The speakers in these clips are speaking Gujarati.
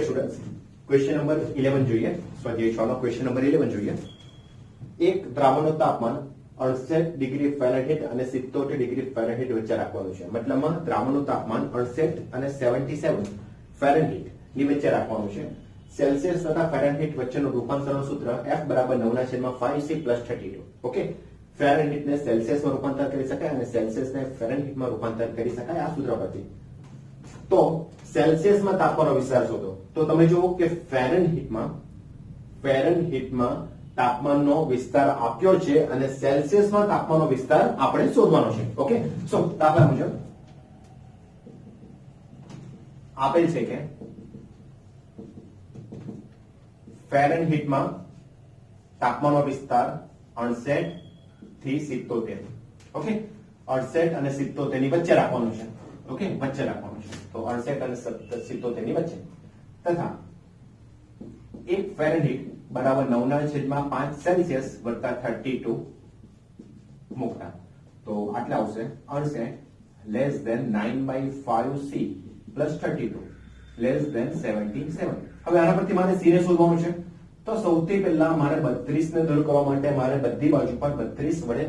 સ્ટુડન્ટ્સ, ક્વેશ્ચન નંબર 11 જોઈએ. સ્વાધ્યાય 6 નો ક્વેશ્ચન નંબર 11 જોઈએ. એક દ્રાવણનું તાપમાન 68 ડિગ્રી ફેરનહીટ અને 77 ડિગ્રી ફેરનહીટ વચ્ચે રાખવાનું છે. મતલબમાં દ્રાવણનું તાપમાન 68 અને 77 ફેરનહીટ ની વચ્ચે રાખવાનું છે. સેલ્સિયસ તથા ફેરનહીટ વચ્ચેનું રૂપાંતરણ સૂત્ર F બરાબર 9/5C + 32. ઓકે, ફેરનહીટ ને સેલ્સિયસમાં રૂપાંતર કરી શકાય અને સેલ્સિયસ ને ફેરનહીટમાં રૂપાંતર કરી શકાય આ સૂત્ર પરથી. તો સેલ્સિયસમાં તાપમાનનો વિસ્તાર શોધો. તો તમે જુઓ કે ફેરનહીટમાં તાપમાનનો વિસ્તાર આપ્યો છે અને સેલ્સિયસમાં તાપમાનનો વિસ્તાર આપણે શોધવાનો છે. ઓકે, સો દાખલા મુજબ આપેલ છે કે ફેરનહીટમાં તાપમાનનો વિસ્તાર 68 થી 77. ઓકે, 68 અને 77 ની વચ્ચે રાખવાનું છે. ઓકે, વચ્ચે રાખવાનું છે. તો 68 અને 77 ની વચ્ચે તથા 1 ફેરનહીટ બરાબર 9/5 સેલ્સિયસ વત્તા 32 મૂકતા તો આટલા આવશે 68 less than 9/5C plus 32 less than 77. હવે આના પરથી મારે C ને શોધવાનું છે. તો સૌથી પહેલા મારે 32 ને દૂર કરવા માટે મારે બધી બાજુ પર 32 વડે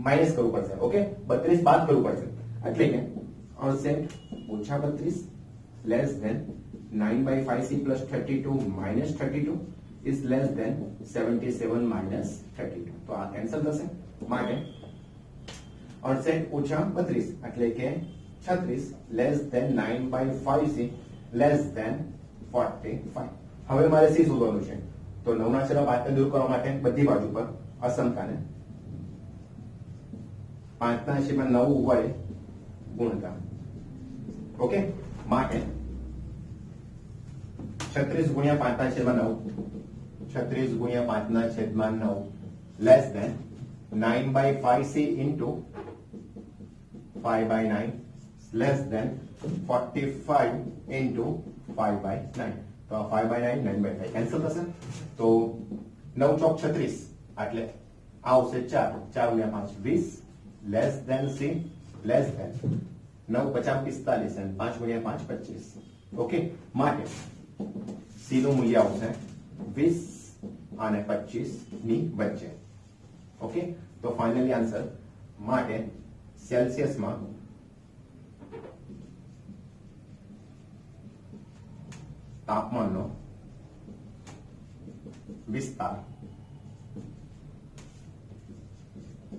માઈનસ કરવું પડશે. ઓકે, 32 બાદ કરવું પડશે. એટલે કે 68 ઓછા 32 less than 9/5C plus 32 minus 32 is less than 77 minus 32. તો આ કેન્સલ થશે. માટે 68 ઓછા 32 એટલે કે 36 less than 9/5C less than 45. હવે મારે C શોધવાનું છે. તો 9/5 ને દૂર કરવા માટે બધી બાજુ પર અસમતાને 5/9 વડે ગુણતા. ઓકે, માટે 36 ગુણ્યા 5/9 36 ગુણ્યા 5/9 less than 9/5C into 5/9 less than 45 into 5/9. તો 5/9 9/5 કેન્સલ થશે. તો 9 ચોક 36 એટલે આવશે 4 4 ગુણ્યા 5 20 less than C less than 9 50 45 અને 5 ગુણ્યા 5 25. ઓકે, માટે C નું મૂલ્ય આવશે 20 અને 25 ની વચ્ચે. ઓકે, તો ફાઇનલી આન્સર માટે સેલ્સિયસમાં તાપમાનનો વિસ્તાર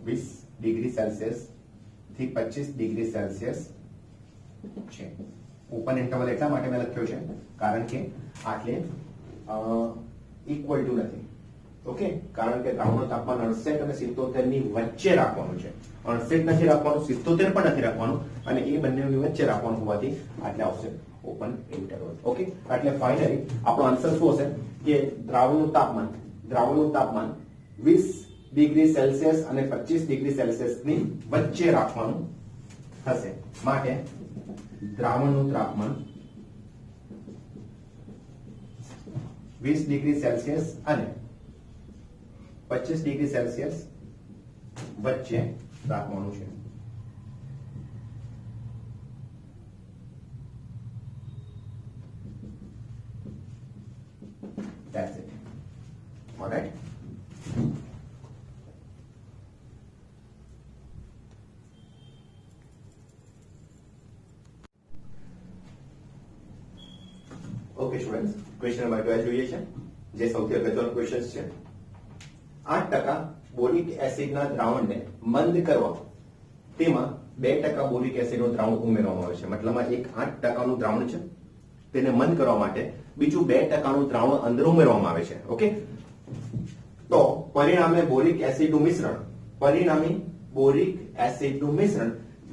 20 ડિગ્રી સેલ્સિયસ થી 25 ડિગ્રી સેલ્સિયસ છે. ઓપન ઇન્ટરવલ એટલા માટે મેં લખ્યો છે કારણ કે આટલે ઇક્વલ ટુ નથી. ઓકે, કારણ કે દ્રાવણનું તાપમાન 68 અને 77 ની વચ્ચે રાખવાનું છે. 68 નથી રાખવાનું, 77 પણ નથી રાખવાનું અને એ બંનેની વચ્ચે રાખવાનું હોવાથી આટલે આવશે ઓપન ઇન્ટરવલ. ઓકે, એટલે ફાઇનલી આપણો આન્સર શું હશે કે દ્રાવણનું તાપમાન 20 ડિગ્રી સેલ્સિયસ અને 25 ડિગ્રી સેલ્સિયસ ની વચ્ચે રાખવાનું થશે. માટે દ્રાવણનું તાપમાન 20 ડિગ્રી સેલ્સિયસ અને 25 ડિગ્રી સેલ્સિયસ વચ્ચે રાખવાનું છે. That's it. All right. Okay students, question number 12 જોઈએ છે જે સૌથી અગત્યનો ક્વેશ્ચન છે. 8% બોરિક એસિડના દ્રાવણને મંદ કરવા તેમાં 2% બોરિક એસિડનું દ્રાવણ ઉમેરવામાં આવે છે. મતલબમાં એક 8%નું દ્રાવણ છે તેને મંદ કરવા માટે બીજું 2%નું દ્રાવણ અંદર ઉમેરવામાં આવે છે. ઓકે, તો પરિણામે બોરિક એસિડનું મિશ્રણ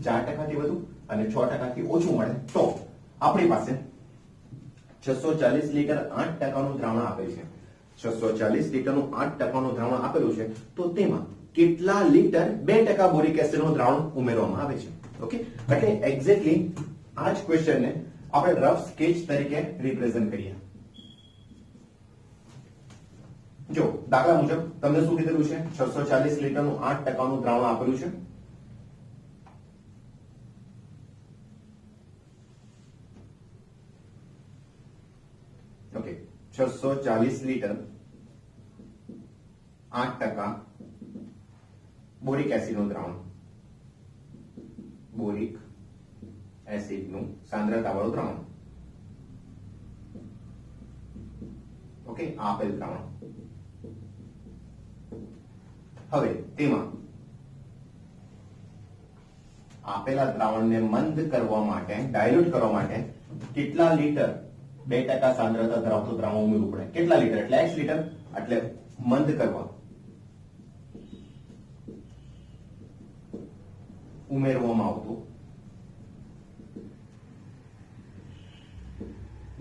4% થી વધુ અને 6% થી ઓછું મળે તો આપણી પાસે 640 લીટર 8%નું દ્રાવણ આપેલ છે. 640 લીટરનું 8%નું દ્રાવણ આપેલું છે તો તેમાં કેટલા લીટર 2% બોરિક એસિડનું દ્રાવણ ઉમેરવામાં આવે છે. ઓકે, એટલે એક્ઝેક્ટલી આ જ ક્વેશ્ચનને આપણે રફ સ્કેચ તરીકે રિપ્રેઝન્ટ કરીએ. જો દાખલા મુજબ તમને શું કીધેલું છે, 640 લીટરનું 8%નું દ્રાવણ આપેલું છે. 640 લીટર 8% બોરિક એસિડનું દ્રાવણ, બોરિક એસિડનું સાંદ્રતાવાળું દ્રાવણ. ઓકે, આપેલ દ્રાવણ. હવે તેમાં આપેલા દ્રાવણને મંદ કરવા માટે, ડાયલ્યુટ કરવા માટે કેટલા લીટર 2% સાંદ્રતા ધરાવતું દ્રાવણ ઉમેરવું પડે? કેટલા લીટર એટલે x લીટર. એટલે મંદ કરવા ઉમેરવામાં આવતું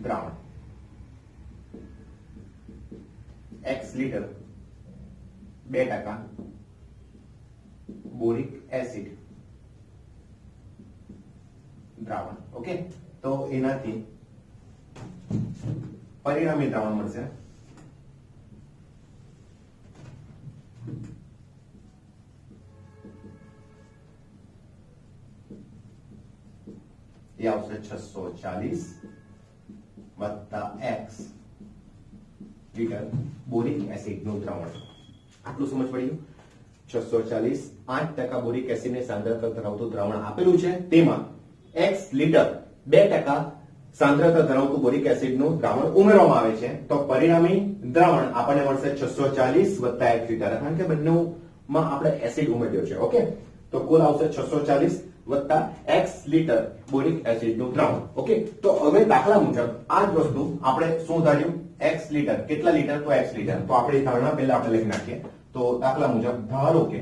દ્રાવણ x લીટર 2% બોરિક એસિડ દ્રાવણ. ઓકે, તો એનાથી પરિણામી દ્રાવણ મળશે એ આવશે 640 વત્તા x લીટર બોરિક એસિડનું દ્રાવણ. આટલું સમજ પડી ગયું? 640 8% બોરિક એસિડની સાંદ્રતા ધરાવતું દ્રાવણ આપેલું છે, તેમાં x લીટર 2% સાંદ્રતા ધરાવતું બોરિક એસિડનું દ્રાવણ ઉમેરવામાં આવે છે, તો પરિણામી દ્રાવણ આપણને મળશે 640 વત્તા x લીટર. કારણ કે બંનેમાં આપણે એસિડ ઉમેર્યો છે. ઓકે, તો કુલ આવશે 640 વત્તા x લીટર બોરિક એસિડનું દ્રાવણ. ઓકે, તો હવે દાખલા મુજબ આ જ વસ્તુ આપણે શું ધાર્યું? x litre. કેટલા લીટર? તો x લીટર. તો આપણે ધારણા પહેલા આપણે લખી નાખીએ. તો દાખલા મુજબ ધારો કે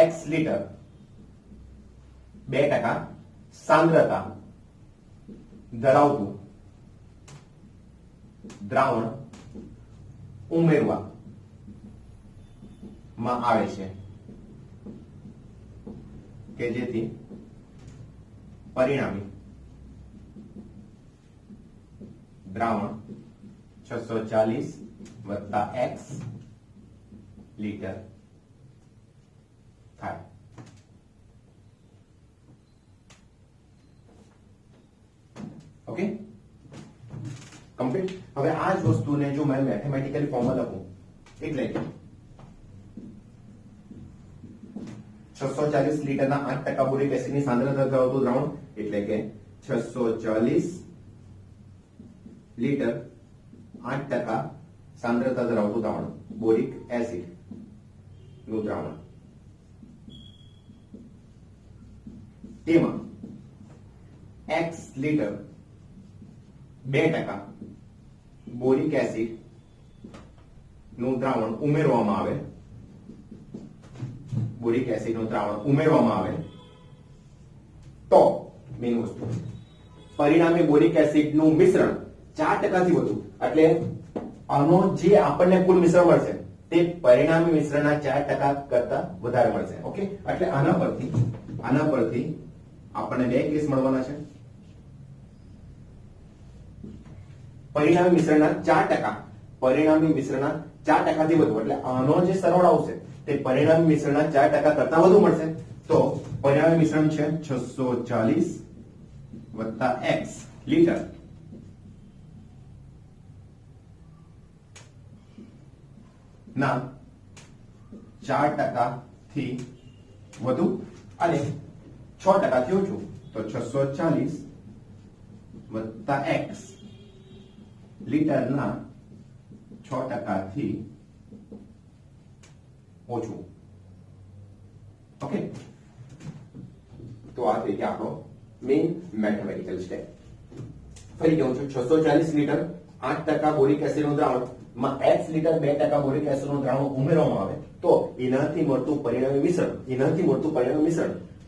x લીટર 2% સાંદ્રતા ધરાવતું દ્રાવણ ઉમેરવામાં આવે છે કે જેથી પરિણામી દ્રાવણ 640 વત્તા x લીટર થાય. Okay, complete. હવે આ જ વસ્તુને જો મેં મેથેમેટિકલી ફોર્મમાં લખું એટલે કે 640 લીટરના 8% બોરિક એસિડની સાંદ્રતા ધરાવતું દ્રાવણ એટલે કે 640 લીટર 8% સાંદ્રતા ધરાવતું દ્રાવણ બોરિક એસિડ નું દ્રાવણ, તેમાં x લીટર 2% બોરિક એસિડ નું દ્રાવણ ઉમેરવામાં આવે, બોરિક એસિડ નું દ્રાવણ ઉમેરવામાં આવે તો મેઇન વસ્તુ પરિણામી બોરિક એસિડ નું મિશ્રણ 4% થી વધુ, એટલે આનો જે આપણને કુલ મિશ્રણ મળશે તે પરિણામી મિશ્રણના 4% કરતા વધારે મળશે. ઓકે, એટલે આના પરથી આપણને બે કેસ મળવાના છે. પરિણામી મિશ્રણના 4%, પરિણામી મિશ્રણના 4% થી વધુ, એટલે આનો જે સરવાળો આવશે તે પરિણામી મિશ્રણના 4% કરતા વધુ મળશે. તો પરિણામી મિશ્રણ છે 640 વત્તા x લીટર ના 4% થી વધુ અને 6% થી ઓછું, તો 640 વત્તા x લીટરના 6% થી ઓછું. ઓકે, તો આ થઈ ગયા આપણો મેઇન મેથેમેટિકલ સ્ટેપ. ફરી કહું છું, 640 લીટર 8% બોરિક એસિડનું દ્રાવણ માં x લીટર 2% બોરિક એસિડનું દ્રાવણ ઉમેરવામાં આવે તો એનાથી મળતું પરિણામી મિશ્રણ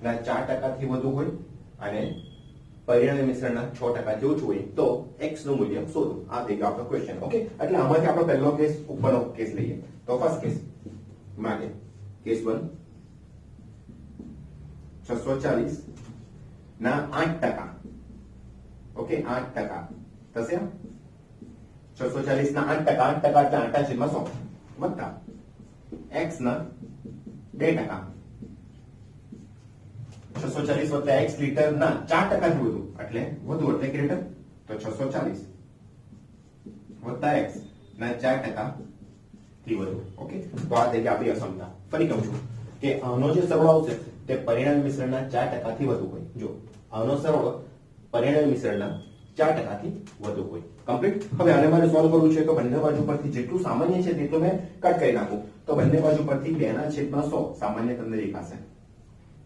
ના 4% થી વધુ હોય અને પરિણામી મિશ્રણના 6% થી ઓછું હોય તો x નું મૂલ્ય શોધો. આ થઈ ગયો આપણો ક્વેશ્ચન. ઓકે, એટલે આમાંથી આપણો પહેલો કેસ ઉપરનો કેસ લઈએ. તો ફર્સ્ટ કેસ માટે કેસ 1 640 ના 8%. ઓકે, 8% થશે. 640 ના 8%, 8% એટલે 8/100 વત્તા x ના 2%. 640 વત્તા x લીટર ના 4% થી વધુ એટલે ગ્રેટર, તો 640 વત્તા x ના 4% થી વધુ. ઓકે, તો આ થઈ ગઈ આપણી અસમતા. ફરી કહું છું કે આનો જે સરવાળો આવશે તે પરિણામી મિશ્રણના 4% થી વધુ હોય. જો આનો સરવાળો પરિણામી મિશ્રણના 4% થી વધુ હોય. કમ્પ્લીટ. હવે આને મારે સોલ્વ કરવું છે તો બંને બાજુ પરથી જેટલું સામાન્ય છે તેટલું મેં કટ કરી નાખું. તો બંને બાજુ પરથી 2/100 સામાન્ય તમને દેખાશે.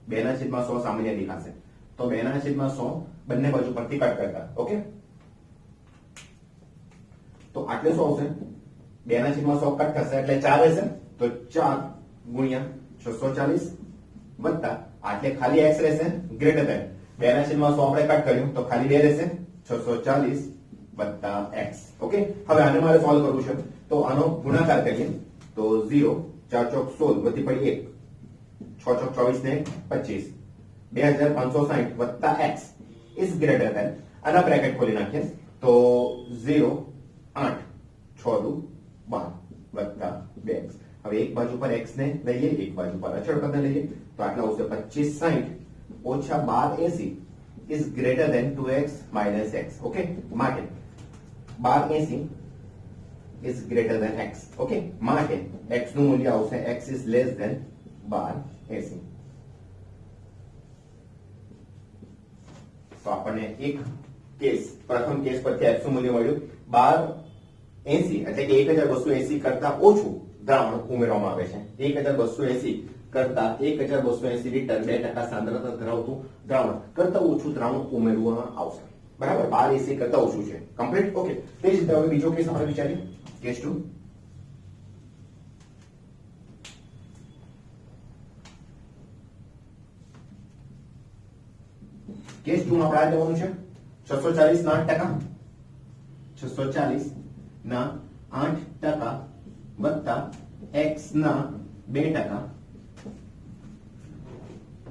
2/100 સામાન્ય દેખાશે. તો 2/100 બંને બાજુ પરથી કટ કરતા. ઓકે, તો આટલે શું આવશે? 2/100 કટ થશે એટલે 4 રહેશે. તો 4 ગુણ્યા 640 વત્તા આટલે ખાલી x રહેશે ગ્રેટર ધેન 2/100 આપણે કટ કર્યું તો ખાલી 2 રહેશે. 640 વત્તા x. ઓકે, હવે આને મારે સોલ્વ કરવું છે તો આનો ગુણાકાર કરીએ તો 0 4 ચોક 16 વધી પડી 1 6 ચોક 24 ને 25 2560 વત્તા x ઇઝ ગ્રેટર ધેન આના બ્રેકેટ ખોલી નાખીએ તો 0 8 6 દુ 12 વત્તા 2x. હવે એક બાજુ પર x ને લઈએ, એક બાજુ પર અચળ પદને લઈએ તો આટલા આવશે 2560 ઓછા 1280 is greater than 2x minus x. Okay, માટે 1280 is greater than x. Okay, માટે x નું મૂલ્ય આવશે x is less than 1280. તો આપણને એક કેસ, પ્રથમ કેસ પરથી x નું મૂલ્ય મળ્યું 1280 એટલે કે 1280 કરતા ઓછું દ્રાવણ ઉમેરવામાં આવે છે. 1280 કરતા 1280 લીટર 2% સાંદ્રતા ધરાવતું દ્રાવણ કરતા ઓછું દ્રાવણ ઉમેરવામાં આવશે. બરાબર, 1280 કરતા ઓછું છે. કમ્પ્લીટ. ઓકે, તે જ રીતે હવે બીજો કેસ આપણે વિચારીએ. કેસ 2. કેસ 2 માં આપણે આ લેવાનું છે 640 ના 8%, 640 ના 8% વત્તા x ના 2%,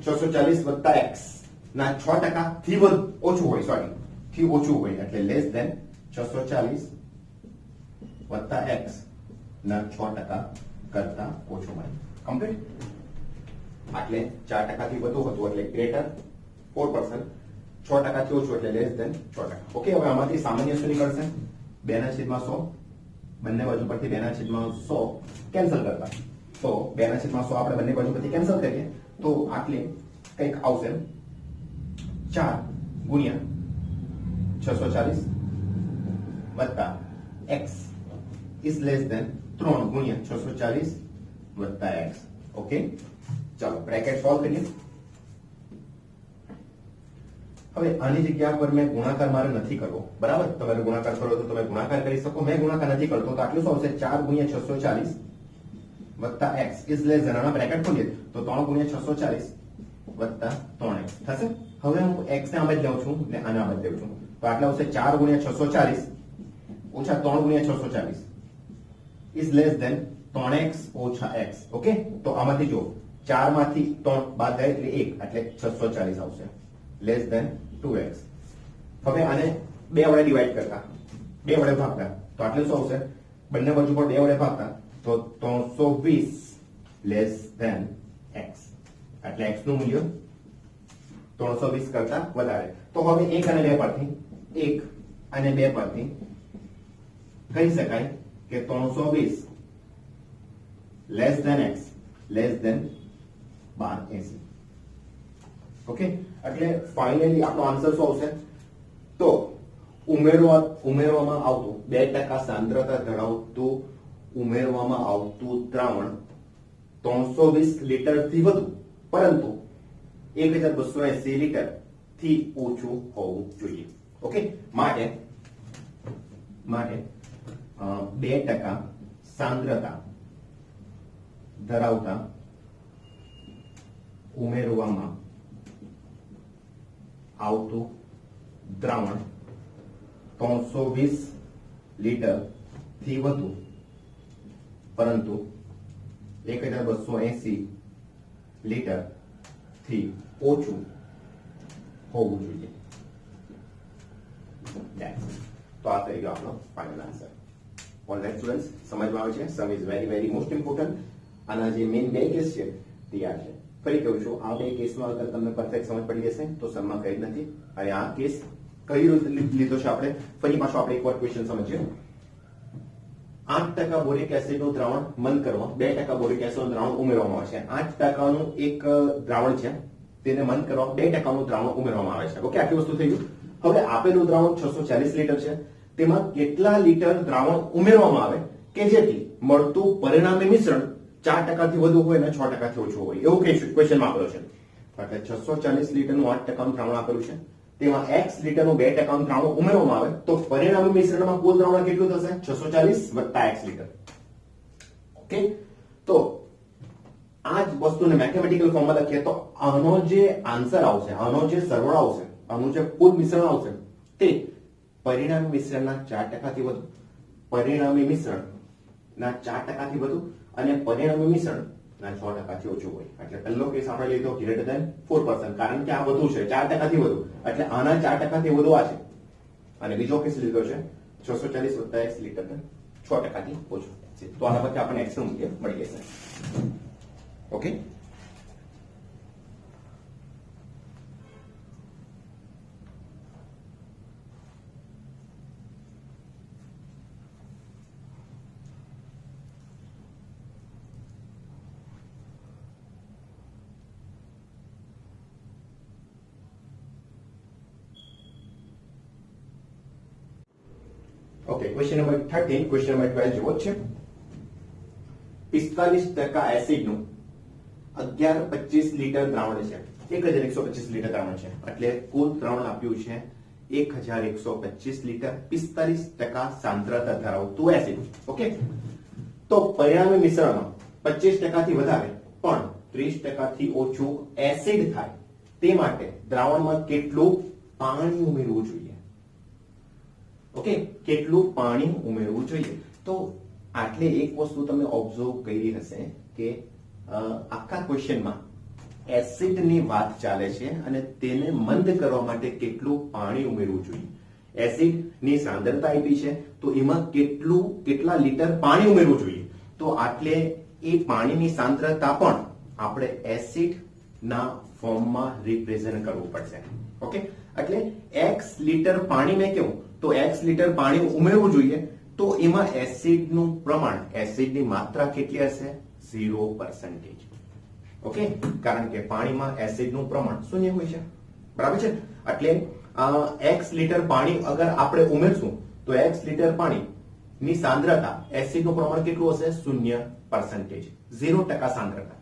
640 વત્તા x ના 6% થી ઓછું હોય, સોરી થી ઓછું હોય એટલે લેસ ધેન 640 વત્તા x ના 6% કરતા ઓછું હોય. કમ્પ્લીટ. એટલે 4% થી વધુ હતું એટલે ગ્રેટર 4%, 6% થી ઓછું એટલે લેસ ધેન 6%. ઓકે, હવે આમાંથી સામાન્ય શું નીકળશે? 2/100 બંને બાજુ પરથી 2/100 કેન્સલ કરતા. તો 2/100 આપણે બંને બાજુ પરથી કેન્સલ કરીએ તો આટલે કંઈક આવશે 4 ગુણ્યા 640 વત્તા x is less than 3 ગુણ્યા 640 વત્તા x. ઓકે, ચાલો બ્રેકેટ સોલ્વ કરીએ. હવે આની જગ્યા પર મેં ગુણાકાર મારે નથી કરવો. બરાબર, તમારે ગુણાકાર કરો તો તમે ગુણાકાર કરી શકો. મેં ગુણાકાર નથી કરતો તો આટલું શું આવશે? 4 ગુણ્યા 640 વત્તા x is less than, આના બ્રેકેટ ખોલીએ તો 3 ગુણ્યા 640 વત્તા 3x થશે. હવે હું x ને આમ જ લઉં છું ને આને આમ જ લઉં છું તો આટલા આવશે 4 ગુણ્યા 640 ઓછા 3 ગુણ્યા 640 is less than 3x ઓછા x. ઓકે, તો આમાંથી જો 4 માંથી 3 બાદ થાય એટલે 1 એટલે 640 આવશે લેસ ધેન 2x. હવે આને 2 વડે ડિવાઈડ કરતા, 2 વડે ભાગતા તો આટલે શું આવશે? બંને બાજુ પર 2 વડે ભાગતા તો 320 લેસ ધેન x એટલે x નું મૂલ્ય 320 કરતા વધારે. તો હવે 1 અને 2 પરથી 1 અને 2 પરથી કહી શકાય કે 320 less than x less than 1280. Okay, એટલે ફાઇનલી આપણો આન્સર શું આવશે? તો ઉમેરવામાં આવતું 2% સાંદ્રતા ધરાવતું ઉમેરવામાં આવતું દ્રાવણ 320 લીટર થી વધુ પરંતુ 1280 લીટર થી ઓછું હોવું જોઈએ. ઓકે, માટે 2% સાંદ્રતા ધરાવતા ઉમેરવામાં આવતું દ્રાવણ 320 લીટર થી વધુ પરંતુ 1280 લીટર થી ઓછું હોવું જોઈએ. તો આ થઈ ગયો આપણો ફાઇનલ આન્સર. ઓલરાઇટ સ્ટુડન્ટ્સ, સમજમાં આવે છે? Some is very very most important. આના જે મેઇન 2 કેસ છે તે આ છે. ફરી કહું છું, આ 2 કેસમાં અગર તમને પરફેક્ટ સમજ પડી જશે તો સમમાં કંઈ જ નથી. અને આ કેસ કઈ રીતે લીધો છે આપણે, ફરી પાછો આપણે એકવાર ક્વેશ્ચન સમજીએ. 8% બોરિક એસિડનું દ્રાવણ મંદ કરવા 2% બોરિક એસિડનું દ્રાવણ ઉમેરવામાં આવે છે. 8%નું એક દ્રાવણ છે તેને મંદ કરવા 2%નું દ્રાવણ ઉમેરવામાં આવે છે. ઓકે, આટલી વસ્તુ થઈ ગયું. હવે આપેલું દ્રાવણ 640 લીટર છે, તેમાં કેટલા લીટર દ્રાવણ ઉમેરવામાં આવે કે જેથી મળતું પરિણામી મિશ્રણ 4% થી વધુ હોય અને 6% થી ઓછું હોય, એવું ક્વેશ્ચનમાં આપેલું છે. એટલે 640 લીટરનું 8%નું દ્રાવણ આપેલું છે, તેમાં x લીટરનું 2%નું દ્રાવણ ઉમેરવામાં આવે તો પરિણામી મિશ્રણમાં કુલ દ્રાવણ કેટલું થશે? 640 વત્તા x લીટર. ઓકે, તો આ જ વસ્તુને મેથેમેટિકલ ફોર્મમાં લખીએ તો આનો જે આન્સર આવશે, આનો જે સરવાળો આવશે, આનું જે કુલ મિશ્રણ આવશે તે પરિણામી મિશ્રણના 4% થી વધુ, પરિણામી મિશ્રણના 4% થી વધુ અને પરિણામી મિશ્રણના 6% થી ઓછું હોય. એટલે પહેલો કેસ આપણે લીધો ગ્રેટર ધેન 4%, કારણ કે આ વધુ છે, 4% થી વધુ, એટલે આના 4% થી વધુ આ છે. અને બીજો કેસ લીધો છે 640 વત્તા x લીટર 6% થી ઓછું છે. તો આના પરથી આપણને x નું મૂલ્ય મળી જશે. Okay, okay, question number 13, question number 12 જેવો છે. 45% એસિડનું 1125 લીટર દ્રાવણ છે, 1125 લીટર દ્રાવણ છે, એટલે કુલ દ્રાવણ આપ્યું છે 1125 લીટર, 45% સાંદ્રતા ધરાવતું એસિડ. ઓકે, તો પરિણામી મિશ્રણમાં 25% થી વધારે પણ 30% થી ઓછું એસિડ થાય તે માટે દ્રાવણમાં કેટલું પાણી ઉમેરવું જોઈએ? ઓકે, કેટલું પાણી ઉમેરવું જોઈએ? તો આટલે એક વસ્તુ તમે ઓબ્ઝર્વ કરી હશે કે આખા ક્વેશ્ચનમાં એસિડની વાત ચાલે છે અને તેને મંદ કરવા માટે કેટલું પાણી ઉમેરવું જોઈએ. એસિડની સાંદ્રતા આપી છે તો એમાં કેટલા લીટર પાણી ઉમેરવું જોઈએ. તો આટલે એ પાણીની સાંદ્રતા પણ આપણે એસિડના ફોર્મમાં રિપ્રેઝન્ટ કરવું પડશે. ઓકે, એટલે x લીટર પાણી મેં કહ્યું તો x લીટર પાણી ઉમેરવું જોઈએ, તો એમાં એસિડનું પ્રમાણ, એસિડની માત્રા કેટલી હશે? 0%. ઓકે, કારણ કે પાણીમાં એસિડનું પ્રમાણ શૂન્ય હોય છે, બરાબર છે. એટલે x લીટર પાણી અગર આપણે ઉમેરશું તો x લીટર પાણીની સાંદ્રતા, એસિડનું પ્રમાણ કેટલું હશે? 0%, 0% સાંદ્રતા.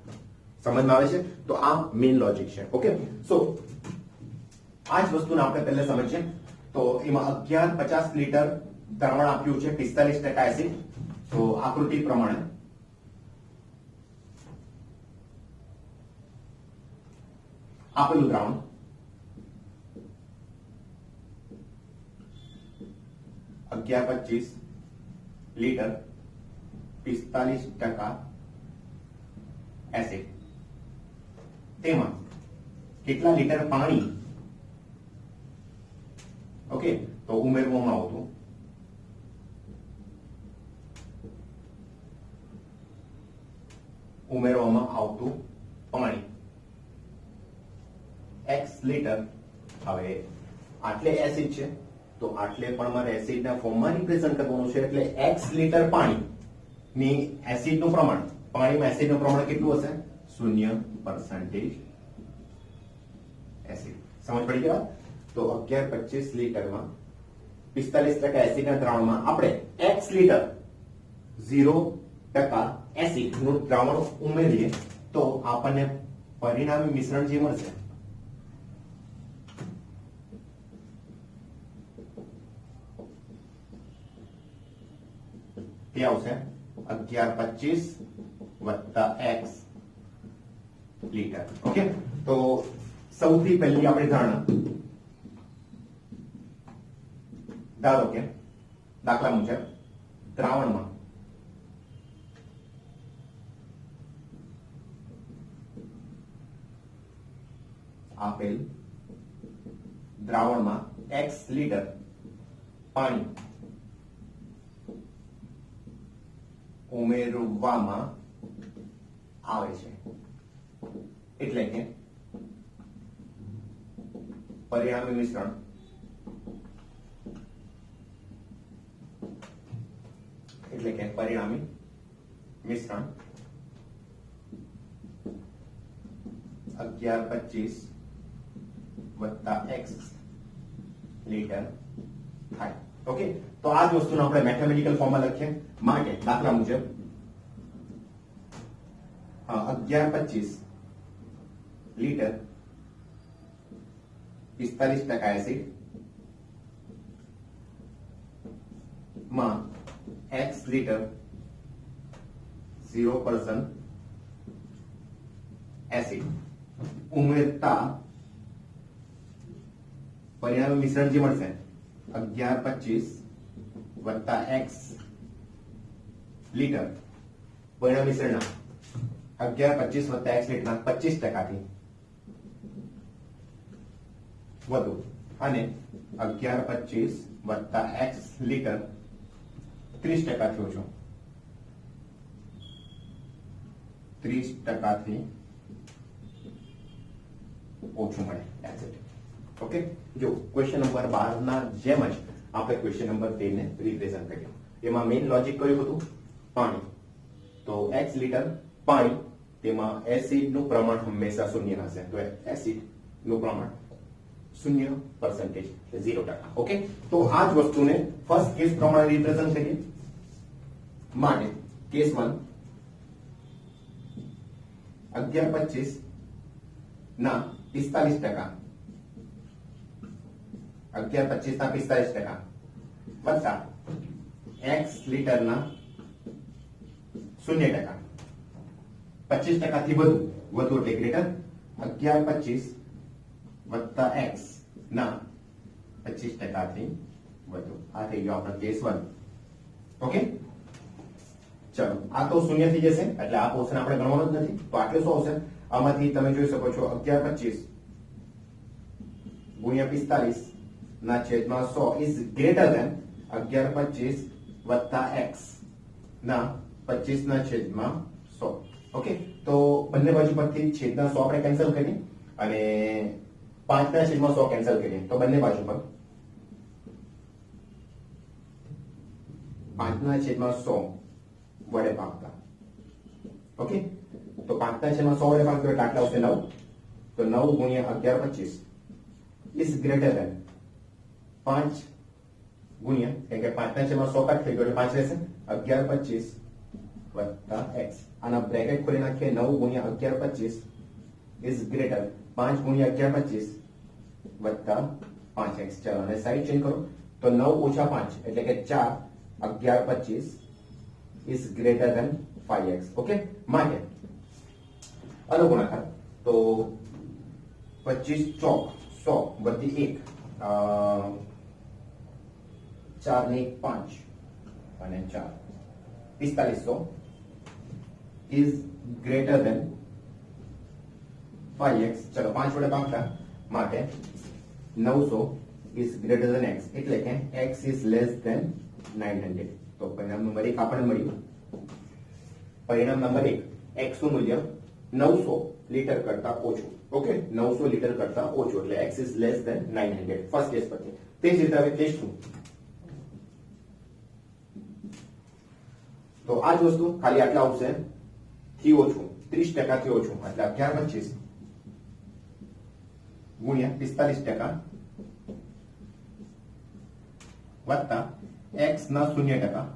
સમજમાં આવે છે? તો આ મેઇન લોજિક છે. ઓકે, સો આ જ વસ્તુને આપણે પહેલા સમજીએ. તો એમાં 1150 લીટર દ્રાવણ આપ્યું છે, 45% એસિડ. તો આકૃતિ પ્રમાણે આપેલું દ્રાવણ 1125 લીટર, 45% એસિડ, તેમાં કેટલા લીટર પાણી ઓકે તો ઉમેરવામાં આવતું? પાણી x લીટર. હવે આટલે એસિડ છે તો આટલે પણ મારે એસિડના ફોર્મમાં રિપ્રેઝન્ટ કરવાનું છે, એટલે x લીટર પાણીની એસિડનું પ્રમાણ, પાણીમાં એસિડનું પ્રમાણ કેટલું હશે? 0% એસિડ. સમજ પડી ગયા? તો 1125 લીટરમાં 45% એસિડના દ્રાવણમાં આપણે x લીટર 0% એસિડનું દ્રાવણ ઉમેરીએ તો આપણને પરિણામી મિશ્રણ જે મળશે તે આવશે 1125 વત્તા x લીટર. ઓકે, તો સૌથી પહેલી આપણી ધારણા, ધારો કે દાખલા મુજબ દ્રાવણમાં આપેલ દ્રાવણમાં x લીટર પાણી ઉમેરવામાં આવે છે, એટલે કે પરિણામી મિશ્રણ એટલે કે પરિણામી મિશ્રણ 11-25 વત્તા x લીટર થાય. ઓકે, તો આ જ વસ્તુનો આપણે મેથેમેટિકલ ફોર્મમાં લખીએ. માટે દાખલા મુજબ 11-25 લીટર 45% એસિડ માં x લીટર 0% એસિડ ઉમેરતા પરિણામી મિશ્રણ જે મળશે 11-25 વત્તા x લીટર પરિણામી મિશ્રણના 11-25 વત્તા x લીટરના 25% થી વધુ અને 11-25 વત્તા x લીટર 30% થી ઓછો 30% થી ઓછું મળે. ઓકે, જો ક્વેશ્ચન નંબર 12 ના જેમ જ આપણે ક્વેશ્ચન નંબર 13 ને રિપ્રેઝન્ટ કરીએ. એમાં મેઇન લોજિક કયું હતું? પાણી. તો x લીટર પાણી, તેમાં એસિડ નું પ્રમાણ હંમેશા શૂન્ય હશે. તો એસિડ નું પ્રમાણ 0% 0%. ઓકે, તો આ જ વસ્તુને ફર્સ્ટ કેસ પ્રમાણે રિપ્રેઝન્ટ કરીએ. માટે કેસ 1 11-25 ના 45%, 11-25 ના 45% વત્તા x લીટર ના 0%, 25% થી વધુ એટલે ગ્રેટર 11-25 વત્તા x ના 25% થી વધુ. આ થઈ ગયો આપણો કેસ 1. ઓકે, ચલો આ તો શૂન્ય થઈ જશે એટલે આ પોર્શન આપણે ગણવાનો જ નથી. તો આટલું શું આવશે? આમાંથી તમે જોઈ શકો છો 11-25 ગુણ્યા 45 ના છેદમાં 100 ઇઝ ગ્રેટર ધેન 11-25 વત્તા x ના 25 ના છેદમાં 100. ઓકે, તો બંને બાજુ પરથી છેદના 100 આપણે કેન્સલ કરીએ અને 5 ના છેદમાં 100 કેન્સલ કરીએ તો બંને બાજુ પર 5 ના છેદમાં 100 વડે ભાગતા. ઓકે, તો 5 ના છેદમાં 100 વડે ભાગતો એટલે આટલા આવશે 9. તો 9 ગુણ્યા 11-25 ઇઝ ગ્રેટર ધેન 5 ગુણ્યા, કેમ કે 5 ના છેદમાં 100 કાટ થઈ ગયો એટલે 5 રહેશે, 11-25 વત્તા x. આના બ્રેકેટ ખોલી નાખીએ. 9 ગુણ્યા 11-25 ઇઝ ગ્રેટર 5 ગુણ્યા 11-25 વત્તા 5x. ચાલો અને સાઈડ ચેન્જ કરો તો 9 ઓછા 5 એટલે કે 4. 11-25 is greater than 5x. Okay, માટે આનો ગુણાકાર તો 25 ચોક 100 વધી 1 4 ને 5 અને 4 4500 is greater than 5x. ચલો 5 વડે ભાગતા માટે 900 is greater than x એટલે કે x is less than 900. તો પરિણામ નંબર 1 આપણને મળ્યું. પરિણામ નંબર 1, x નું મૂલ્ય 900 લીટર કરતા ઓછું. ઓકે, 900 લીટર કરતા ઓછું એટલે x is less than 900 first case પરથી. તે જ રીતે હવે કેસ 2. તો આ જ વસ્તુ ખાલી આટલા આવશે થી ઓછું, 30% થી ઓછું એટલે 11-25 ગુણ્યા 45% વત્તા x ના 0%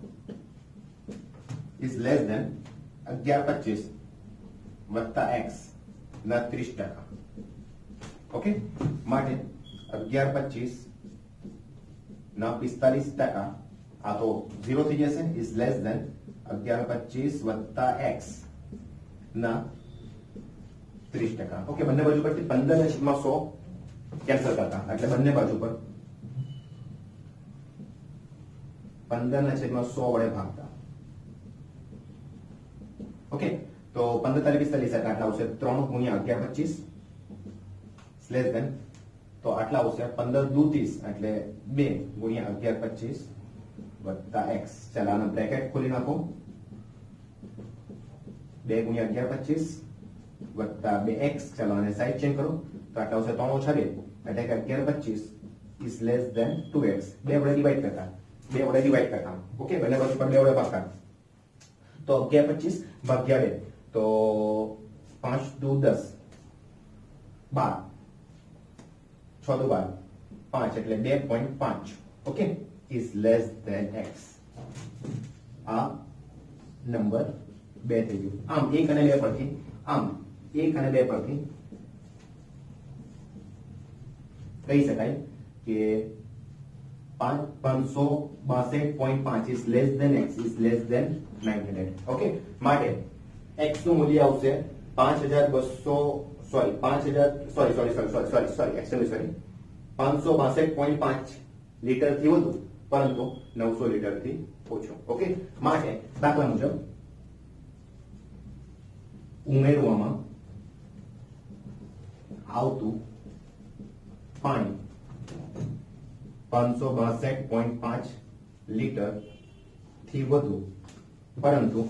is less than 11-25 વત્તા x ના 30%. ઓકે, માટે 11-25 ના 45% આ તો 0 થઈ જશે, is less than 11-25 વત્તા x ના 30%. ઓકે, બંને બાજુ પરથી 15 ના છેદમાં 100 કેન્સલ કરતા એટલે બંને બાજુ પર 15 ના છેદમાં 100 વડે ભાગતા. ઓકે, તો 15 તારી 45 એટલે આટલા આવશે 3 ગુણ્યા 11-25 લેસ ધેન, તો આટલા આવશે 15 દુ 30 એટલે 2 ગુણ્યા 11-25 વત્તા x. ચાલો આનો બ્રેકેટ ખોલી નાખો. 2 ગુણ્યા 11-25 વત્તા 2x. ચાલો આને સાઈડ ચેન્જ કરો તો આટલા આવશે 3 ઓછા 2 એટલે કે 11-25 is less than 2x. 2 વડે ડિવાઈડ કરતા. ઓકે, બંને બાજુ પર 2 વડે ભાગતા તો 11 25 ભાગ્યા 2 તો 5 2 10 12 6 2 12 5 એટલે 2.5 okay is less than x આ નંબર 2 થઈ ગયું આમ 1 અને 2 પરથી આમ 1 અને 2 પરથી કહી શકાય કે 562.5 is less than x is less than 900 okay માટે x નું મૂલ્ય આવશે 562.5 લીટર થી વધુ પરંતુ 900 લીટર થી ઓછો ઓકે માટે દાખલા મુજબ ઉમેરવામાં આવતું પાણી 562.5 લીટર થી વધુ પરંતુ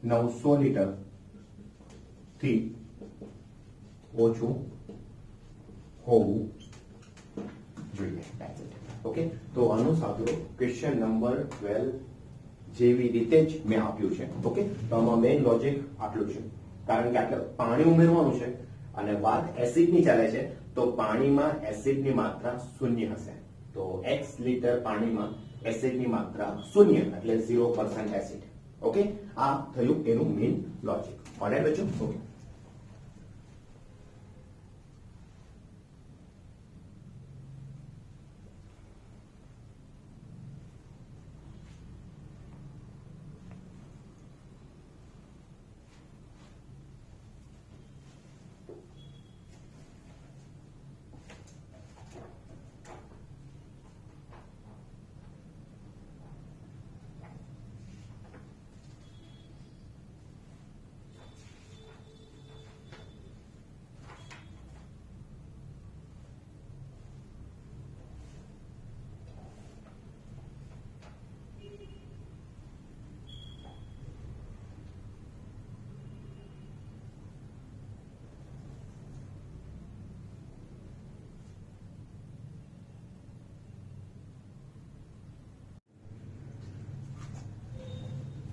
900 લીટર થી ઓછું હોવું જોઈએ ઓકે તો આનો સાદો ક્વેશ્ચન નંબર 12 જેવી રીતે જ મેં આપ્યું છે ઓકે તો આમાં મેઇન લોજિક આટલું છે કારણ કે આટલું પાણી ઉમેરવાનું છે અને વાત એસિડ ની ચાલે છે તો પાણીમાં એસિડની માત્રા શૂન્ય હશે તો x લીટર પાણીમાં એસિડની માત્રા શૂન્ય એટલે 0% એસિડ ઓકે આ થયું એનું મેઇન લોજિક ઓલરાઈટ બચ્ચો ઓકે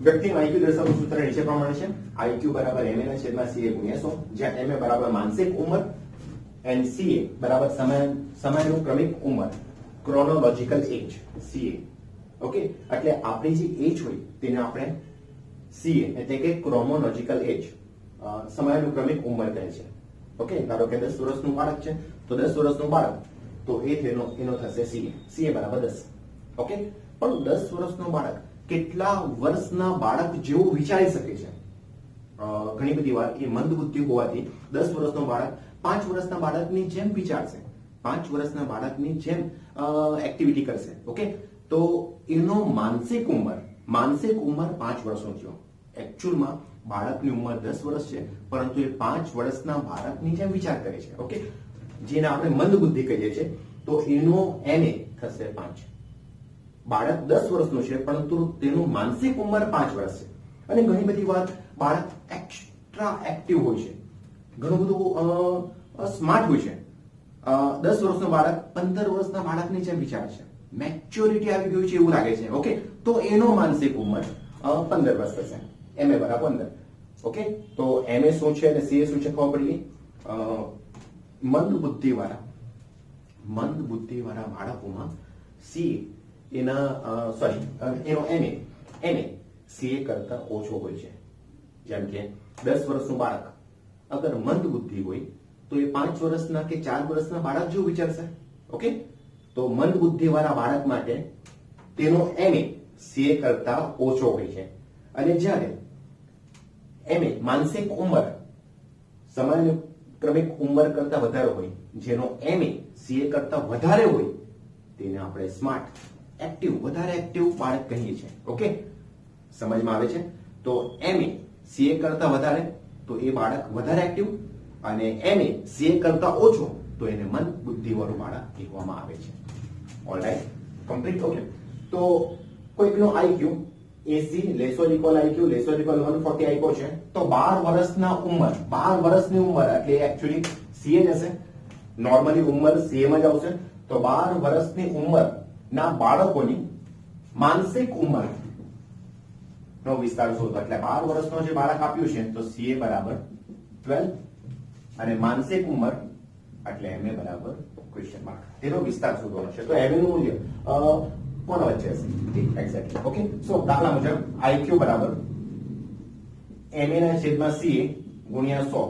વ્યક્તિનું આઈક્યુ દર્શાવવાનું સૂત્ર નીચે પ્રમાણે છે આઈક્યુ બરાબર ma ના છેદમાં ca ગુણ્યા 100 જ્યાં ma બરાબર માનસિક ઉંમર and ca બરાબર સમયાનુક્રમિક ઉંમર ક્રોનોલોજીકલ એજ ca ઓકે એટલે આપણી જે એજ હોય તેને આપણે ca એટલે કે ક્રોનોલોજીકલ એજ સમયાનુક્રમિક ઉંમર કહે છે ઓકે ધારો કે 10 વર્ષનું બાળક છે તો 10 વર્ષનું બાળક તો એ એનો થશે ca બરાબર 10 ઓકે પણ 10 વર્ષનું બાળક કેટલા વર્ષના બાળક જેવું વિચારી શકે છે ઘણી બધી વાર એ મંદ બુદ્ધિ હોવાથી 10 વર્ષનો બાળક 5 વર્ષના બાળકની જેમ વિચારશે 5 વર્ષના બાળકની જેમ એક્ટિવિટી કરશે ઓકે તો એનો માનસિક ઉંમર 5 વર્ષનો થયો એકચ્યુઅલમાં બાળકની ઉંમર 10 વર્ષ છે પરંતુ એ 5 વર્ષના બાળકની જેમ વિચાર કરે છે ઓકે જેને આપણે મંદ બુદ્ધિ કહીએ છીએ તો એનો ma થશે 5 બાળક 10 વર્ષનું છે પરંતુ તેનું માનસિક ઉંમર 5 વર્ષ છે અને ઘણી બધી વાર બાળક એક્સ્ટ્રા એક્ટિવ હોય છે ઘણું બધું સ્માર્ટ હોય છે 10 વર્ષનું બાળક 15 વર્ષના બાળકની જેમ વિચારે છે મેચ્યોરિટી આવી ગયું છે એવું લાગે છે ઓકે તો એનો માનસિક ઉંમર 15 વર્ષ થશે ma બરાબર 15 ઓકે તો ma શું છે અને ca શું છે ખબર પડી ગઈ મંદ બુદ્ધિવાળા બાળકોમાં ca એનો ma ca કરતા ઓછો હોય છે જેમ કે 10 વર્ષનું બાળક અગર મંદ બુદ્ધિ હોય તો એ 5 વર્ષના કે 4 વર્ષના બાળક જેવું વિચારશે ઓકે તો મંદ બુદ્ધિ વાળા બાળક માટે તેનો ma ca કરતા ઓછો હોય છે અને જ્યારે ma માનસિક ઉંમર સમયાનુક્રમિક ઉંમર કરતા વધારે હોય જેનો ma ca કરતા વધારે હોય તેને આપણે સ્માર્ટ વધારે એક્ટિવ બાળક કહીએ છીએ ઓકે સમજમાં આવે છે તો ma ca કરતા વધારે તો એ બાળક વધારે એક્ટિવ અને ma ca કરતા ઓછો તો એને મંદ બુદ્ધિવાળું બાળક કહેવામાં આવે છે ઓલરાઈટ કમ્પ્લીટ ઓકે તો કોઈકનો આઈક્યુ 80 લેસોર ઇક્વલ આઈક્યુ લેસોર ઇક્વલ 140 આપ્યો છે તો 12 વર્ષની ઉંમર એટલે એક્ચ્યુઅલી ca જ હશે નોર્મલી ઉંમર ca માં જ આવશે તો 12 વર્ષની ઉંમર ના બાળકોની માનસિક ઉંમર નો વિસ્તાર શોધો એટલે 12 વર્ષનો જે બાળક આપ્યું છે તો CA બરાબર 12 અને માનસિક ઉંમર એટલે MA બરાબર ક્વેશ્ચન માર્ક તેનો વિસ્તાર શોધવાનો છે. તો MA નું મૂલ્ય કોના વચ્ચે હશે? એક્ઝેક્ટલી. ઓકે, સો દાખલા મુજબ IQ બરાબર MA ના છેદમાં CA ગુણ્યા 100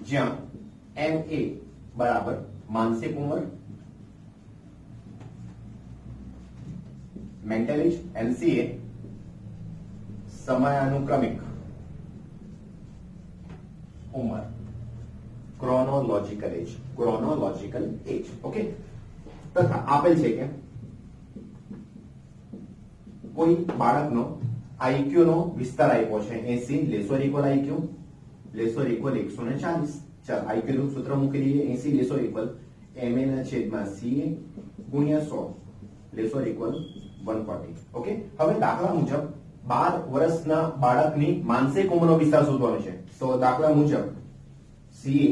જ્યાં MA બરાબર માનસિક ઉંમર, મેન્ટલ એજ, NCA સમયાનુક્રમિક ઉંમર, ક્રોનોલોજીકલ એજ. ઓકે, તથા આપેલ છે કે કોઈ બાળકનો IQ નો વિસ્તાર આપ્યો છે 80 લેસોર ઇક્વલ IQ લેસોર ઇક્વલ 140. ચાલ IQ નું સૂત્ર મૂકી દઈએ 80 લેસોર ઇક્વલ MA ના છેદમાં CA ગુણ્યા 100 લેસોર ઇક્વલ 140. ઓકે, હવે દાખલા મુજબ 12 વર્ષના બાળકની માનસિક ઉંમરનો વિસ્તાર શોધવાનો છે. તો દાખલા મુજબ CA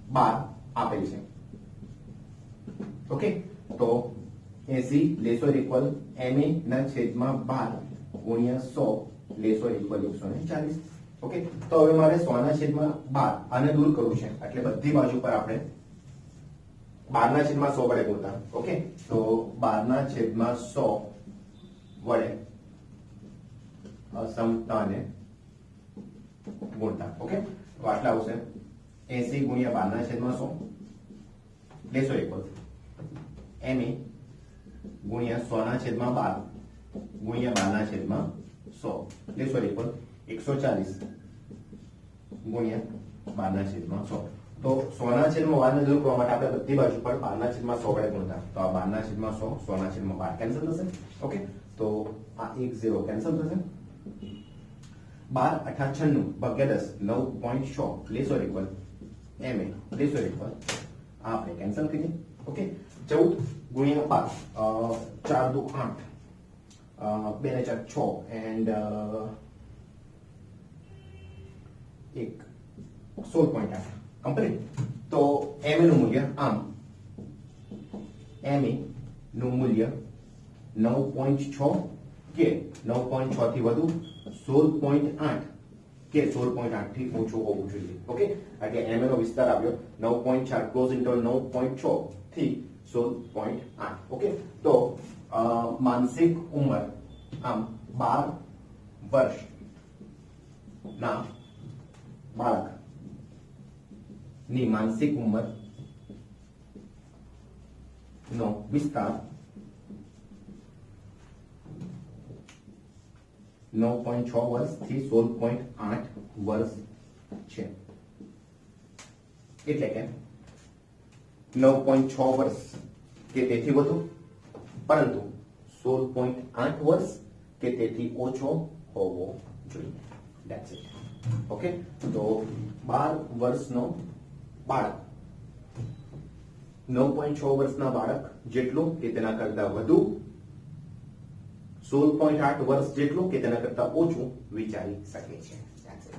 12 આપેલ છે. ઓકે, તો 80 લેસોર ઇક્વલ MA ના છેદમાં 12 ગુણ્યા 100 લેસોર ઇક્વલ 140. ઓકે, તો હવે મારે 100 ના છેદમાં 12 આને દૂર કરવું છે એટલે બધી બાજુ પર આપણે 12 ના છેદમાં 100 વડે ગુણતા. ઓકે, તો 12 ના છેદમાં 100 વડે અસમતાને ગુણતા. ઓકે, તો આટલા આવશે 80 ગુણ્યા 12 ના છેદમાં 100 લેસોર ઇક્વલ MA ગુણ્યા 100 ના છેદમાં 12 ગુણ્યા 12 ના છેદમાં 100 લેસોર ઇક્વલ 140 ગુણ્યા 12 ના છેદમાં 100. તો 100 ના છેદમાં 12 ને દૂર કરવા માટે આપણે બધી બાજુ પર 12 ના છેદમાં 100 વડે ગુણતા. તો આ 12 ના છેદમાં 100 100 ના છેદમાં 12 કેન્સલ થશે. ઓકે, તો આ 1 0 કેન્સલ થશે. 12 8 96 ભાગ્યા 10 9.6 લેસોર ઇક્વલ MA લેસોર ઇક્વલ આપણે કેન્સલ કરીએ. ઓકે, 14 ગુણ્યા 12 4 2 8 2 ને 4 6 એન્ડ 16.8 કમ્પ્લીટ. તો MA નું મૂલ્ય આમ MA નું મૂલ્ય 9.6 કે 9.6 થી વધુ 16.8 કે 16.8 થી ઓછું હોવું જોઈએ. ઓકે, એટલે MA નો વિસ્તાર આવ્યો 9.4 ક્લોઝ ઇન્ટરવલ 9.6 થી 16.8. ઓકે, તો માનસિક ઉંમર આમ 12 વર્ષ ના બાળક ની માનસિક ઉંમર નો વિસ્તાર 9.6 વર્ષ થી 16.8 વર્ષ છે. એટલે કે 9.6 વર્ષ કે તેથી વધુ પરંતુ 16.8 વર્ષ કે તેથી ઓછો હોવો જોઈએ. That's it. ઓકે, તો 12 વર્ષનો બાળક 9.6 વર્ષના બાળક જેટલું કે તેના કરતા વધુ 16.8 વર્ષ જેટલું કે તેના કરતા ઓછું વિચારી શકે છે. That's it.